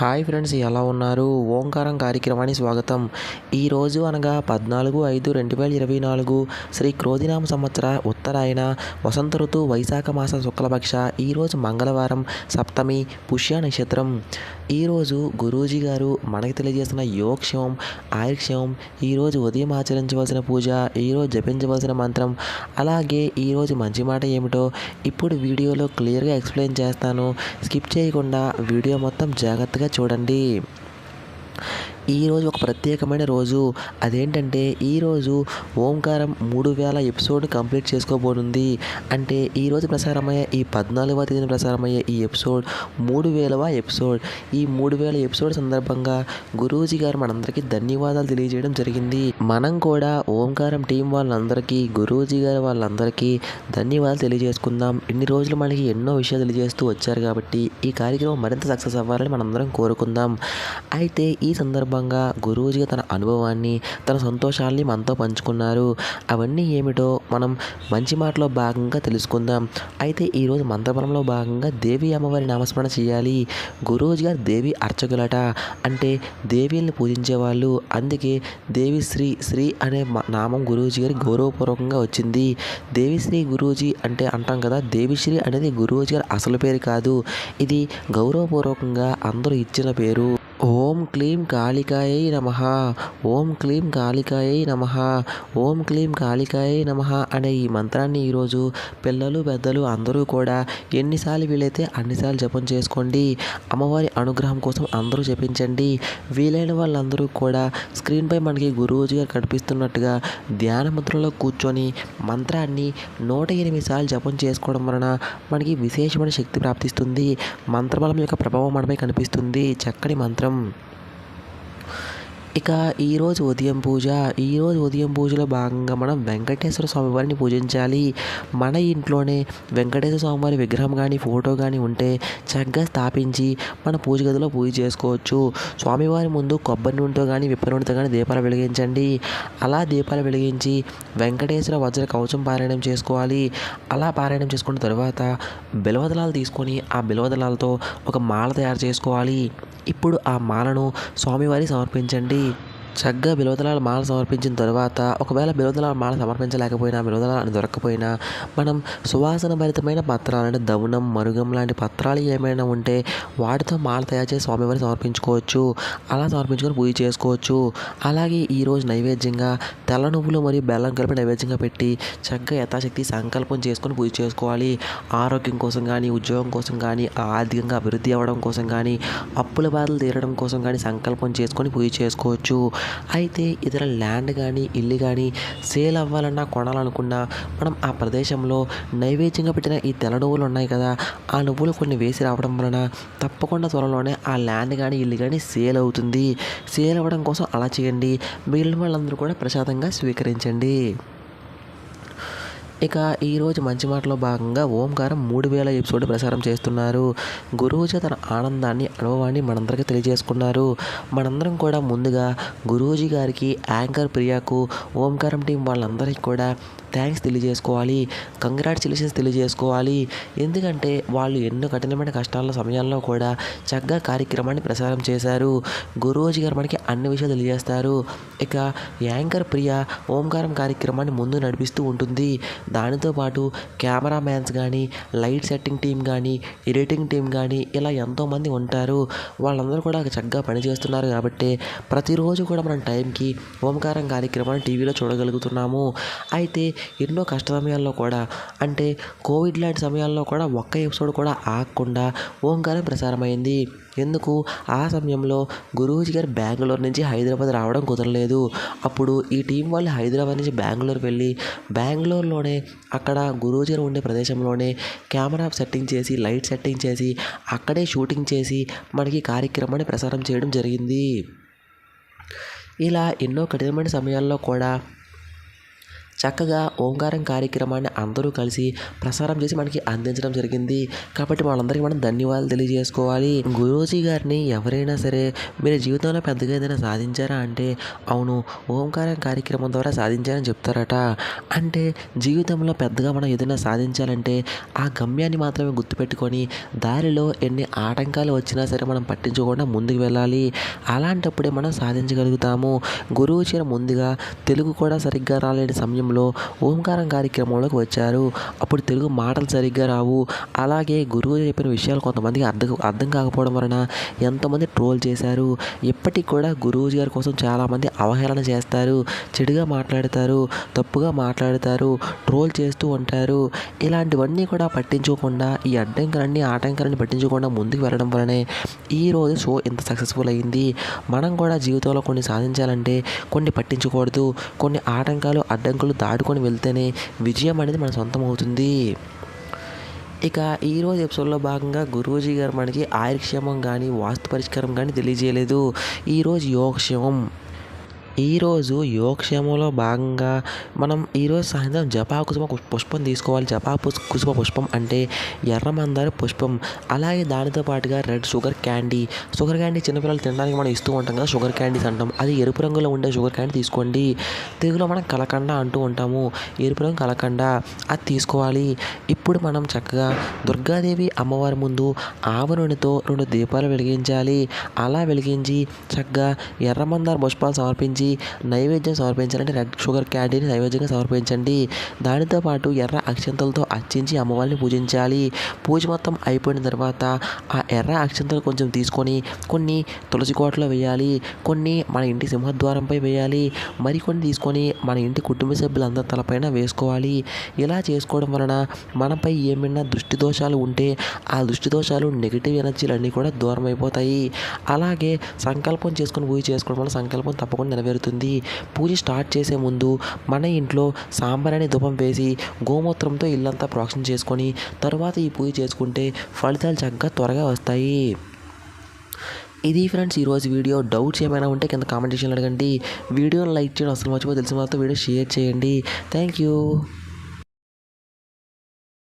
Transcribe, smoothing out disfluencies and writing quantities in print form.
Hi friends, ఎలా ఉన్నారు? ఓంకారం కార్యక్రమానికి స్వాగతం. ఈరోజు అనగా 14/5/2024 శ్రీ క్రోధినామ సంవత్సర ఉత్తరాయణ వసంత ఋతువు వైశాఖ మాస శుక్లపక్ష ఈరోజు మంగళవారం సప్తమి పుష్య నక్షత్రం. ఈరోజు గురూజీ గారు మనకి తెలియజేసిన యోగక్షేమం ఆయుర్క్షేమం, ఈరోజు ఉదయం ఆచరించవలసిన పూజ, ఈరోజు జపించవలసిన మంత్రం, అలాగే ఈరోజు మంచి మాట ఏమిటో ఇప్పుడు వీడియోలో క్లియర్గా ఎక్స్ప్లెయిన్ చేస్తాను. స్కిప్ చేయకుండా వీడియో మొత్తం జాగ్రత్తగా చూడండి. ఈరోజు ఒక ప్రత్యేకమైన రోజు. అదేంటంటే ఈరోజు ఓంకారం 3000 ఎపిసోడ్ కంప్లీట్ చేసుకోబోతుంది. అంటే ఈరోజు ప్రసారమయ్యే ఈ 14వ తేదీన ప్రసారమయ్యే ఈ ఎపిసోడ్ 3000వ ఎపిసోడ్. ఈ 3000 ఎపిసోడ్ సందర్భంగా గురూజీ గారు మనందరికీ ధన్యవాదాలు తెలియజేయడం జరిగింది. మనం కూడా ఓంకారం టీం వాళ్ళందరికీ, గురూజీ గారు వాళ్ళందరికీ ధన్యవాదాలు తెలియజేసుకుందాం. ఇన్ని రోజులు మనకి ఎన్నో విషయాలు తెలియజేస్తూ వచ్చారు కాబట్టి ఈ కార్యక్రమం మరింత సక్సెస్ అవ్వాలని మనందరం కోరుకుందాం. అయితే ఈ సందర్భంగా గురూజీ తన అనుభవాన్ని, తన సంతోషాల్ని మనతో పంచుకున్నారు. అవన్నీ ఏమిటో మనం మంచి మాటలో భాగంగా తెలుసుకుందాం. అయితే ఈరోజు మంత్రబలంలో భాగంగా దేవి అమ్మవారి నామస్మరణ చేయాలి. గురూజీ గారు దేవి అర్చకులట, అంటే దేవీల్ని పూజించేవాళ్ళు. అందుకే శ్రీ అనే నామం గురూజీ గారి గౌరవపూర్వకంగా వచ్చింది. దేవిశ్రీ గురూజీ అంటే అంటాం కదా, దేవిశ్రీ అనేది గురూజీ గారి అసలు పేరు కాదు. ఇది గౌరవపూర్వకంగా అందరూ ఇచ్చిన పేరు. ఓం క్లీం కాళికాయై నమః, ఓం క్లీం కాళికాయై నమః, ఓం క్లీం కాళికాయై నమః అనే ఈ మంత్రాన్ని ఈరోజు పిల్లలు పెద్దలు అందరూ కూడా ఎన్నిసార్లు వీలైతే అన్నిసార్లు జపం చేసుకోండి. అమ్మవారి అనుగ్రహం కోసం అందరూ జపించండి. వీలైన వాళ్ళందరూ కూడా స్క్రీన్పై మనకి గురూజీ గారు కనిపిస్తున్నట్టుగా ధ్యాన ముద్రలో కూర్చొని మంత్రాన్ని 108 సార్లు జపం చేసుకోవడం వలన మనకి విశేషమైన శక్తి ప్రాప్తిస్తుంది. మంత్రబలం యొక్క ప్రభావం మనపై కనిపిస్తుంది. చక్కని మంత్రం. ఇక ఈరోజు ఉదయం పూజలో భాగంగా మనం వెంకటేశ్వర స్వామి వారిని పూజించాలి. మన ఇంట్లోనే వెంకటేశ్వర స్వామి వారి విగ్రహం కానీ ఫోటో కానీ ఉంటే చక్కగా స్థాపించి మన పూజ గదిలో పూజ చేసుకోవచ్చు. స్వామివారి ముందు కొబ్బరి నూనెతో కానీ విప్ప నూనెతో కానీ దీపాలు వెలిగించండి. అలా దీపాలు వెలిగించి వెంకటేశ్వర వజ్ర కవచం పారాయణం చేసుకోవాలి. అలా పారాయణం చేసుకున్న తర్వాత బిల్వదళాలు తీసుకొని ఆ బిల్వదళాలతో ఒక మాల తయారు చేసుకోవాలి. ఇప్పుడు ఆ మాలను స్వామివారికి సమర్పించండి. చక్కగా బిల్వదళాల మాల సమర్పించిన తర్వాత, ఒకవేళ బిల్వదళాల మాల సమర్పించలేకపోయినా, బిల్వదళాలు దొరకకపోయినా, మనం సువాసన భరితమైన పత్రాలు అంటే దవనం, మరుగం లాంటి పత్రాలు ఏమైనా ఉంటే వాటితో మాల తయారు చేసి స్వామివారికి సమర్పించుకోవచ్చు. అలా సమర్పించుకొని పూజ చేసుకోవచ్చు. అలాగే ఈరోజు నైవేద్యంగా తెల్ల నువ్వులు మరియు బెల్లం కలిపి నైవేద్యంగా పెట్టి చక్కగా యథాశక్తి సంకల్పం చేసుకొని పూజ చేసుకోవాలి. ఆరోగ్యం కోసం కానీ, ఉద్యోగం కోసం కానీ, ఆర్థికంగా అభివృద్ధి అవ్వడం కోసం కానీ, అప్పుల బాధలు తీరడం కోసం కానీ సంకల్పం చేసుకొని పూజ చేసుకోవచ్చు. అయితే ఇతర ల్యాండ్ కానీ ఇల్లు కానీ సేల్ అవ్వాలన్నా కొనాలనుకున్నా మనం ఆ ప్రదేశంలో నైవేద్యంగా పెట్టిన ఈ తెల్ల నువ్వులు ఉన్నాయి కదా, ఆ నువ్వులు కొన్ని వేసి రావడం వలన తప్పకుండా త్వరలోనే ఆ ల్యాండ్ కానీ ఇల్లు కానీ సేల్ అవుతుంది. సేల్ అవ్వడం కోసం అలా చేయండి. మిగిలిన వాళ్ళందరూ కూడా ప్రసాదంగా స్వీకరించండి. ఇక ఈరోజు మంచి మాటలో భాగంగా ఓంకారం 3000 ఎపిసోడ్ ప్రసారం చేస్తున్నారు. గురూజీ తన ఆనందాన్ని, అనుభవాన్ని మనందరికీ తెలియజేసుకున్నారు. మనందరం కూడా ముందుగా గురూజీ గారికి, యాంకర్ ప్రియాకు, ఓంకారం టీం వాళ్ళందరికీ కూడా థ్యాంక్స్ తెలియజేసుకోవాలి. కంగ్రాచులేషన్స్ తెలియజేసుకోవాలి. ఎందుకంటే వాళ్ళు ఎన్నో కఠినమైన కష్టాల సమయాల్లో కూడా చక్కగా కార్యక్రమాన్ని ప్రసారం చేశారు. గురూజీ గారు మనకి అన్ని విషయాలు తెలియజేస్తారు. ఇక యాంకర్ ప్రియ ఓంకారం కార్యక్రమాన్ని ముందు నడిపిస్తూ ఉంటుంది. దానితో పాటు కెమెరామ్యాన్స్ కానీ, లైట్ సెట్టింగ్ టీం కానీ, ఎడిటింగ్ టీం కానీ ఇలా ఎంతోమంది ఉంటారు. వాళ్ళందరూ కూడా చక్కగా పనిచేస్తున్నారు కాబట్టి ప్రతిరోజు కూడా మనం టైంకి ఓంకారం కార్యక్రమాన్ని టీవీలో చూడగలుగుతున్నాము. అయితే ఎన్నో కష్ట సమయాల్లో కూడా, అంటే కోవిడ్ లాంటి సమయాల్లో కూడా ఒక్క ఎపిసోడ్ కూడా ఆగకుండా ఓంకారం ప్రసారమైంది. ఎందుకు? ఆ సమయంలో గురూజీ గారు బెంగళూరు నుంచి హైదరాబాద్ రావడం కుదరలేదు. అప్పుడు ఈ టీం వాళ్ళు హైదరాబాద్ నుంచి బెంగళూరు వెళ్ళి బెంగళూరులోనే అక్కడ గురూజీ గారు ఉండే ప్రదేశంలోనే కెమెరా సెట్టింగ్ చేసి, లైట్ సెట్టింగ్ చేసి, అక్కడే షూటింగ్ చేసి మనకి కార్యక్రమాన్ని ప్రసారం చేయడం జరిగింది. ఇలా ఎన్నో కఠినమైన సమయాల్లో కూడా చక్కగా ఓంకారం కార్యక్రమాన్ని అందరూ కలిసి ప్రసారం చేసి మనకి అందించడం జరిగింది. కాబట్టి వాళ్ళందరికీ మనం ధన్యవాదాలు తెలియజేసుకోవాలి. గురూజీ గారిని ఎవరైనా సరే మీరు జీవితంలో పెద్దగా ఏదైనా సాధించారా అంటే అవును ఓంకారం కార్యక్రమం ద్వారా సాధించారని చెప్తారట. అంటే జీవితంలో పెద్దగా మనం ఏదైనా సాధించాలంటే ఆ గమ్యాన్ని మాత్రమే గుర్తుపెట్టుకొని దారిలో ఎన్ని ఆటంకాలు వచ్చినా సరే మనం పట్టించుకోకుండా ముందుకు వెళ్ళాలి. అలాంటప్పుడే మనం సాధించగలుగుతాము. గురూజీ ముందుగా తెలుగు కూడా సరిగ్గా రాలేని సమయంలో ఓంకారం కార్యక్రమంలోకి వచ్చారు. అప్పుడు తెలుగు మాటలు సరిగ్గా రావు. అలాగే గురువు చెప్పిన విషయాలు కొంతమందికి అర్థం కాకపోవడం వలన ఎంతోమంది ట్రోల్ చేశారు. ఇప్పటికి కూడా గురూజీ గారి కోసం చాలామంది అవహేళన చేస్తారు, చెడుగా మాట్లాడతారు, తప్పుగా మాట్లాడతారు, ట్రోల్ చేస్తూ ఉంటారు. ఇలాంటివన్నీ కూడా పట్టించుకోకుండా ఈ ఆటంకాలన్నీ పట్టించుకోకుండా ముందుకు వెళ్ళడం వలనే ఈరోజు షో ఇంత సక్సెస్ఫుల్ అయింది. మనం కూడా జీవితంలో కొన్ని సాధించాలంటే కొన్ని పట్టించకూడదు. కొన్ని ఆటంకాలు అడ్డంకులు దాటుకొని వెళ్తేనే విజయం అనేది మన సొంతం అవుతుంది. ఇక ఈరోజు ఎపిసోడ్లో భాగంగా గురూజీ గారు మనకి ఆయుర్క్షేమం కానీ వాస్తు పరిష్కారం కానీ తెలియజేయలేదు. ఈరోజు యోగక్షేమంలో భాగంగా మనం ఈరోజు సాయంత్రం జపా కుసుమ పుష్పం తీసుకోవాలి. జపా కుసుమ పుష్పం అంటే ఎర్రమందార పుష్పం. అలాగే దానితో పాటుగా రెడ్ షుగర్ క్యాండీ చిన్నపిల్లలు తినడానికి మనం ఇస్తూ ఉంటాం కదా, షుగర్ క్యాండీస్ అంటాం. అది ఎరుపు రంగులో ఉండే షుగర్ క్యాండీ తీసుకోండి. తెలుగులో మనం కలకండ అంటూ ఉంటాము. ఎరుపు రంగు కలకండ అది తీసుకోవాలి. ఇప్పుడు మనం చక్కగా దుర్గాదేవి అమ్మవారి ముందు ఆవ నూనెతో 2 దీపాలు వెలిగించాలి. అలా వెలిగించి చక్కగా ఎర్రమందార పుష్పాలు సమర్పించి నైవేద్యం సమర్పించాలంటే రెడ్ షుగర్ క్యాండీని నైవేద్యంగా సమర్పించండి. దానితో పాటు ఎర్ర అక్షంతలతో అర్చించి అమ్మవారిని పూజించాలి. పూజ మొత్తం అయిపోయిన తర్వాత ఆ ఎర్ర అక్షంతలు కొంచెం తీసుకొని కొన్ని తులసి కోటలో వేయాలి, కొన్ని మన ఇంటి సింహద్వారంపై వేయాలి, మరికొన్ని తీసుకొని మన ఇంటి కుటుంబ సభ్యులందరి తలపైన వేసుకోవాలి. ఇలా చేసుకోవడం వలన మనపై ఏమైనా దృష్టి దోషాలు ఉంటే ఆ దృష్టి దోషాలు నెగిటివ్ ఎనర్జీలు అన్నీ కూడా దూరం అయిపోతాయి. అలాగే సంకల్పం చేసుకొని పూజ చేసుకోవడం వల్ల సంకల్పం తప్పకుండా నెరవేరుతుంది. పూజ స్టార్ట్ చేసే ముందు మన ఇంట్లో సాంబ్రాణి ధూపం వేసి గోమూత్రంతో ఇల్లంతా ప్రోక్షణ చేసుకొని తర్వాత ఈ పూజ చేసుకుంటే ఫలితాలు చక్కగా త్వరగా వస్తాయి. ఇది ఫ్రెండ్స్ ఈరోజు వీడియో. డౌట్స్ ఏమైనా ఉంటే కింద కామెంట్ సెక్షన్లో అడగండి. వీడియోని లైక్ చేయడం అసలు మర్చిపోయి తెలిసిన వాళ్ళతో వీడియో షేర్ చేయండి. Thank you.